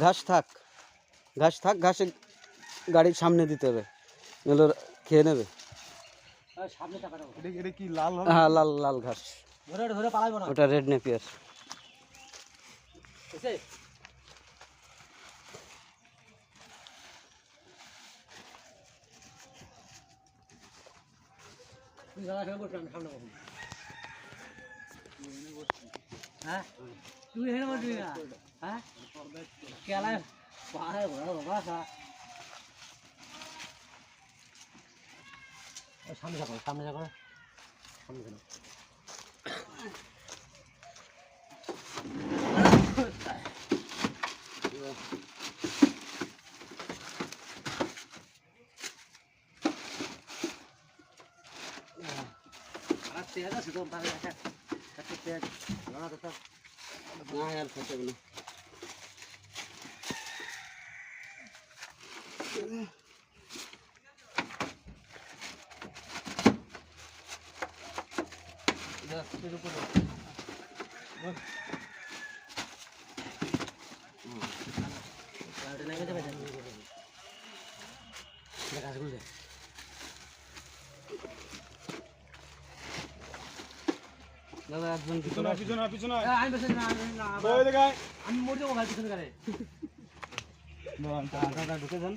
ঘাস থাক, ঘাসে গাড়ির সামনে দিতে হবে, এগুলো খেয়ে নেবে। হ্যাঁ, লাল লাল ঘাস, ওটা রেড নেপিয়ার। হ্যাঁ তুই হেরে বসবি না, হ্যাঁ খেলায় পাহাড়ে ঘোরা বাবা। সামনে যাবো, সামনে যাবো, সামনে যাবো। দাদা একজন আমি মরে যাবো ভাই পিছনে গাড়ি। দাদা ঢুকে যান।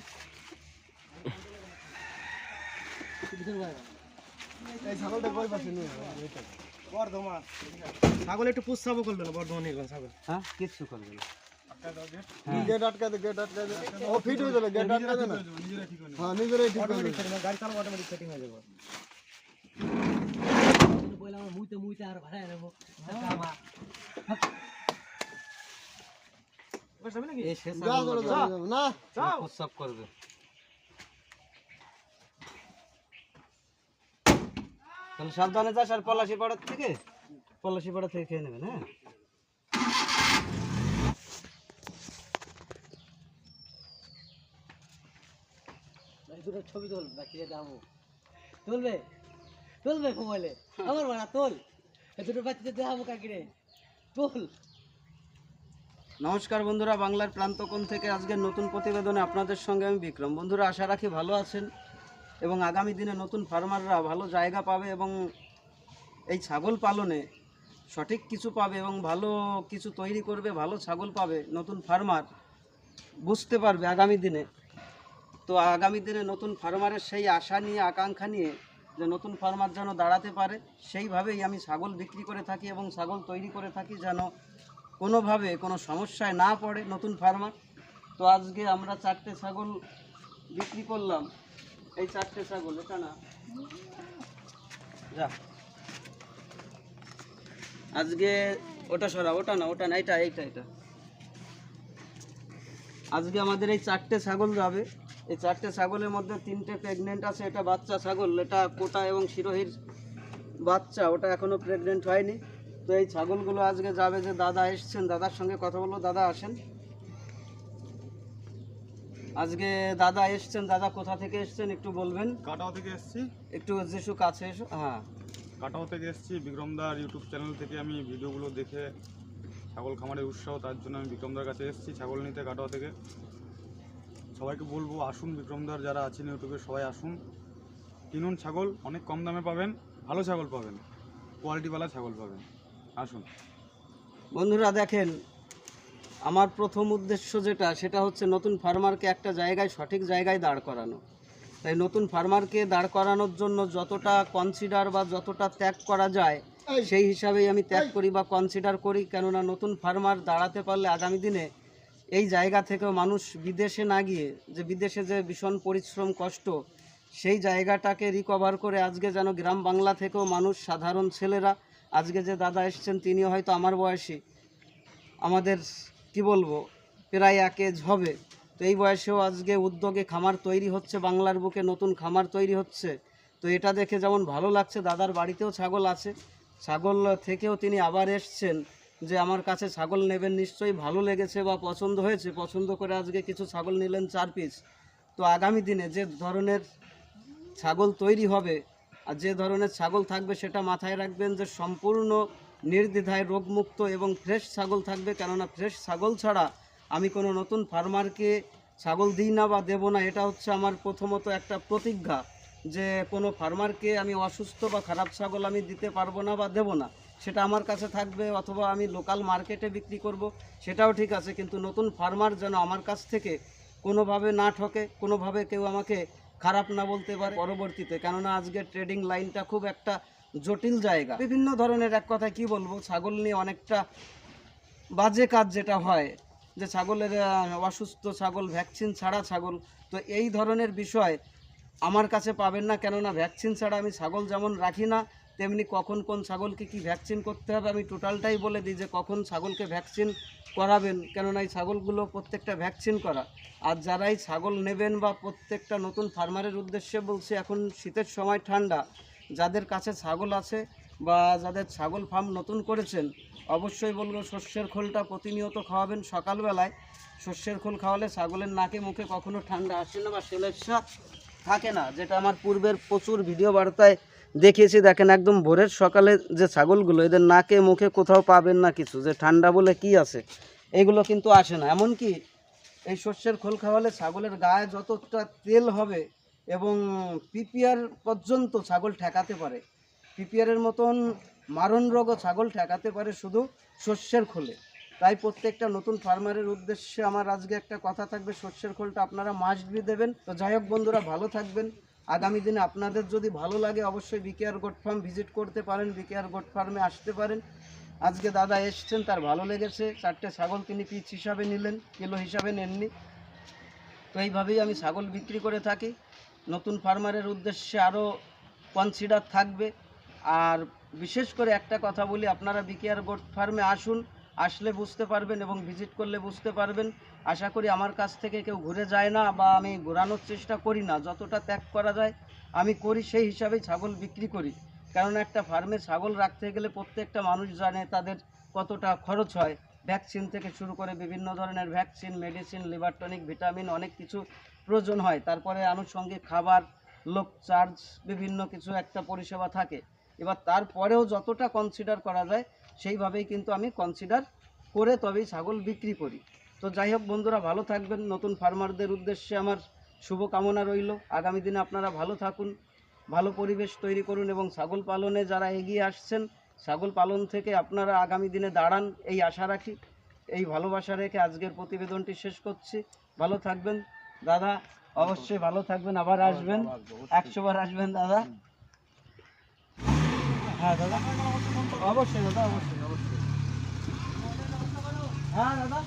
ছাগল একটু পুষাবো করলো না, বর্ধমানে ছাগল। হ্যাঁ, কিচ্ছু করবে না। গেট আটকাতে, ও ফিট হয়ে যাবে, গেট আটকাতে না। হ্যাঁ, নিজেরাই ঠিক করে দেবে। গাড়ি চালাবো, অটোমেটিক সেটিং হয়ে যাবে। মুইতে আর ভাড়া নেবো না, প্রস্রাব করবে। তাহলে সাবধানে যাস, আর পলাশি পাড়া থেকে খেয়ে নেবেন। হ্যাঁ, দুটো ছবি তোল, বাচ্চাকে যাবো তুলবে মোবাইলে আমার মারা তোল, দুটো বাচ্চাদের দেখাবো কাকিরে তোল। নমস্কার বন্ধুরা, বাংলার প্রান্তকোণ থেকে আজকের নতুন প্রতিবেদনে আপনাদের সঙ্গে আমি বিক্রম। বন্ধুরা, আশা রাখি ভালো আছেন এবং আগামী দিনে নতুন ফার্মাররা ভালো জায়গা পাবে এবং এই ছাগল পালনে সঠিক কিছু পাবে এবং ভালো কিছু তৈরি করবে, ভালো ছাগল পাবে। নতুন ফার্মার বুঝতে পারবে আগামী দিনে। তো আগামী দিনে নতুন ফার্মারের সেই আশা নিয়ে, আকাঙ্ক্ষা নিয়ে যে নতুন ফার্মার যেন দাঁড়াতে পারে, সেইভাবেই আমি ছাগল বিক্রি করে থাকি এবং ছাগল তৈরি করে থাকি, যেন কোনোভাবে কোনো সমস্যায় না পড়ে নতুন ফার্মার। তো আজকে আমরা 4টে ছাগল বিক্রি করলাম। এই 4টে ছাগল, এটা না যা, আজকে ওটা সরা, ওটা না, এটা আজকে আমাদের এই 4টে ছাগল যাবে। এই 4টে ছাগলের মধ্যে 3টে প্রেগনেন্ট আছে। এটা বাচ্চা ছাগল, এটা কোটা এবং শিরোহির বাচ্চা, ওটা এখনও প্রেগনেন্ট হয়নি। তো এই ছাগলগুলো আজকে যাবে। যে দাদা এসছেন, দাদার সঙ্গে কথা বলবো। দাদা আসেন, আজকে দাদা এসছেন। দাদা কোথা থেকে এসছেন একটু বলবেন? কাটাও থেকে এসেছি। একটু যেসু কাছে এসো। হ্যাঁ, কাটাও থেকে এসেছি। বিক্রমদার ইউটিউব চ্যানেল থেকে আমি ভিডিওগুলো দেখে ছাগল খামারের উৎসাহ, তার জন্য আমি বিক্রমদার কাছে এসেছি ছাগল নিতে কাটাও থেকে। সবাইকে বলবো আসুন, বিক্রমদার যারা আছেন ইউটিউবে সবাই আসুন, কিনুন ছাগল, অনেক কম দামে পাবেন, ভালো ছাগল পাবেন, কোয়ালিটিওয়ালা ছাগল পাবেন, আসুন। বন্ধুরা দেখেন, আমার প্রথম উদ্দেশ্য সেটা হচ্ছে নতুন ফার্মারকে একটা জায়গায়, সঠিক জায়গায় দাঁড় করানো। তাই নতুন ফার্মারকে দাঁড় করানোর জন্য যতটা কনসিডার বা যতটা ত্যাগ করা যায়, সেই হিসাবেই আমি ত্যাগ করি বা কনসিডার করি। কেননা নতুন ফার্মার দাঁড়াতে পারলে আগামী দিনে এই জায়গা থেকেও মানুষ বিদেশে না গিয়ে, যে বিদেশে যে ভীষণ পরিশ্রম, কষ্ট, সেই জায়গাটাকে রিকভার করে আজকে যেন গ্রাম বাংলা থেকেও মানুষ, সাধারণ ছেলেরা, আজকে যে দাদা এসছেন তিনিও হয়তো আমার বয়সী, আমাদের কি বলবো প্রায় এক এজ হবে। তো এই বয়সেও আজকে উদ্যোগে খামার তৈরি হচ্ছে, বাংলার বুকে নতুন খামার তৈরি হচ্ছে। তো এটা দেখে যেমন ভালো লাগছে, দাদার বাড়িতেও ছাগল আছে, ছাগল থেকেও তিনি আবার এসছেন যে আমার কাছে ছাগল নেবেন, নিশ্চয়ই ভালো লেগেছে বা পছন্দ হয়েছে, পছন্দ করে আজকে কিছু ছাগল নিলেন 4 পিস। তো আগামী দিনে যে ধরনের ছাগল তৈরি হবে আর যে ধরনের ছাগল থাকবে সেটা মাথায় রাখবেন যে সম্পূর্ণ নির্দ্বিধায় রোগমুক্ত এবং ফ্রেশ ছাগল থাকবে, কেননা ফ্রেশ ছাগল ছাড়া আমি কোনো নতুন ফার্মারকে ছাগল দিই না বা দেবো না। এটা হচ্ছে আমার প্রথমত একটা প্রতিজ্ঞা যে কোনো ফার্মারকে আমি অসুস্থ বা খারাপ ছাগল আমি দিতে পারবো না বা দেবো না। সেটা আমার কাছে থাকবে, অথবা আমি লোকাল মার্কেটে বিক্রি করব, সেটাও ঠিক আছে, কিন্তু নতুন ফার্মার যেন আমার কাছ থেকে কোনোভাবে না ঠকে, কোনোভাবে কেউ আমাকে খারাপ না বলতে পারে পরবর্তীতে। কেননা আজকে ট্রেডিং লাইনটা খুব একটা জটিল জায়গা, বিভিন্ন ধরনের, এক কথায় কি বলবো, ছাগল নিয়ে অনেকটা বাজে কাজ যেটা হয়, যে ছাগলের অসুস্থ ছাগল, ভ্যাকসিন ছাড়া ছাগল, তো এই ধরনের বিষয় আমার কাছে পাবেন না। কেননা ভ্যাকসিন ছাড়া আমি ছাগল যেমন রাখি না, তেমনি কখন কোন ছাগলকে কি ভ্যাকসিন করতে হবে আমি টোটালটাই বলে দিই যে কখন ছাগলকে ভ্যাকসিন করাবেন, কেননা এই ছাগলগুলো প্রত্যেকটা ভ্যাকসিন করা। আর যারাই ছাগল নেবেন বা প্রত্যেকটা নতুন ফার্মারের উদ্দেশ্যে বলছি, এখন শীতের সময় ঠান্ডা, যাদের কাছে ছাগল আছে বা যাদের ছাগল ফার্ম নতুন করেছেন, অবশ্যই বলবো সর্ষের খোলটা প্রতিনিয়ত খাওয়াবেন সকালবেলায়। সর্ষের খোল খাওয়ালে ছাগলের নাকে মুখে কখনো ঠান্ডা আসে না বা সেলেসা থাকে না, যেটা আমার পূর্বের প্রচুর ভিডিও বার্তায় দেখিয়েছি। দেখেন একদম ভোরের সকালে যে ছাগলগুলো, এদের নাকে মুখে কোথাও পাবেন না কিছু যে ঠান্ডা বলে কি আছে, এগুলো কিন্তু আসে না। এমনকি এই সর্ষের খোল খাওয়ালে ছাগলের গায়ে যতটা তেল হবে এবং পিপিআর পর্যন্ত ছাগল ঠেকাতে পারে, পিপিআরের মতন মারণ রোগও ছাগল ঠেকাতে পারে শুধু সর্ষের খোলে। তাই প্রত্যেকটা নতুন ফার্মারের উদ্দেশ্যে আমার আজকে একটা কথা থাকবে, সর্ষের খোলটা আপনারা মাস্ট বি দেবেন। তো যাই হোক বন্ধুরা, ভালো থাকবেন। আগামী দিনে আপনাদের যদি ভালো লাগে অবশ্যই বিকেআর গোট ফার্ম ভিজিট করতে পারেন, বিকেআর গোট ফার্মে আসতে পারেন। আজকে দাদা এসছেন, তার ভালো লেগেছে, 4টে ছাগল তিনি পিস হিসাবে নিলেন, কিলো হিসাবে নেননি। তো এইভাবেই আমি ছাগল বিক্রি করে থাকি। নতুন ফার্মারের উদ্দেশ্যে আরও কনসিডার থাকবে। আর বিশেষ করে একটা কথা বলি, আপনারা বিকেআর গোট ফার্মে আসুন, আসলে বুঝতে পারবেন এবং ভিজিট করলে বুঝতে পারবেন। আশা করি আমার কাছ থেকে কেউ ঘুরে যায় না বা আমি ঘোরানোর চেষ্টা করি না, যতটা ত্যাগ করা যায় আমি করি, সেই হিসাবেই ছাগল বিক্রি করি। কারণ একটা ফার্মে ছাগল রাখতে গেলে প্রত্যেকটা মানুষ জানে তাদের কতটা খরচ হয়, ভ্যাকসিন থেকে শুরু করে বিভিন্ন ধরনের vaccine, medicine, liver tonic, vitamin, অনেক কিছু প্রয়োজন হয়। তারপরে আনুষঙ্গিক খাবার, লোক চার্জ, বিভিন্ন কিছু একটা পরিষেবা থাকে। এবার তারপরেও যতটা কনসিডার করা যায় সেইভাবেই কিন্তু আমি কনসিডার করে তবেই ছাগল বিক্রি করি। তো যাই হোক বন্ধুরা, ভালো থাকবেন। নতুন ফার্মারদের উদ্দেশ্যে আমার শুভকামনা রইল। আগামী দিনে আপনারা ভালো থাকুন, ভালো পরিবেশ তৈরি করুন এবং ছাগল পালনে যারা এগিয়ে আসছেন, ছাগল পালন থেকে আপনারা আগামী দিনে দাঁড়ান, এই আশা রাখি, এই ভালোবাসা রেখে আজকের প্রতিবেদনটি শেষ করছি। ভালো থাকবেন দাদা, অবশ্যই ভালো থাকবেন, আবার আসবেন, 100 বার আসবেন দাদা। হ্যাঁ দাদা, অবশ্যই দাদা, অবশ্যই অবশ্যই। হ্যাঁ দাদা।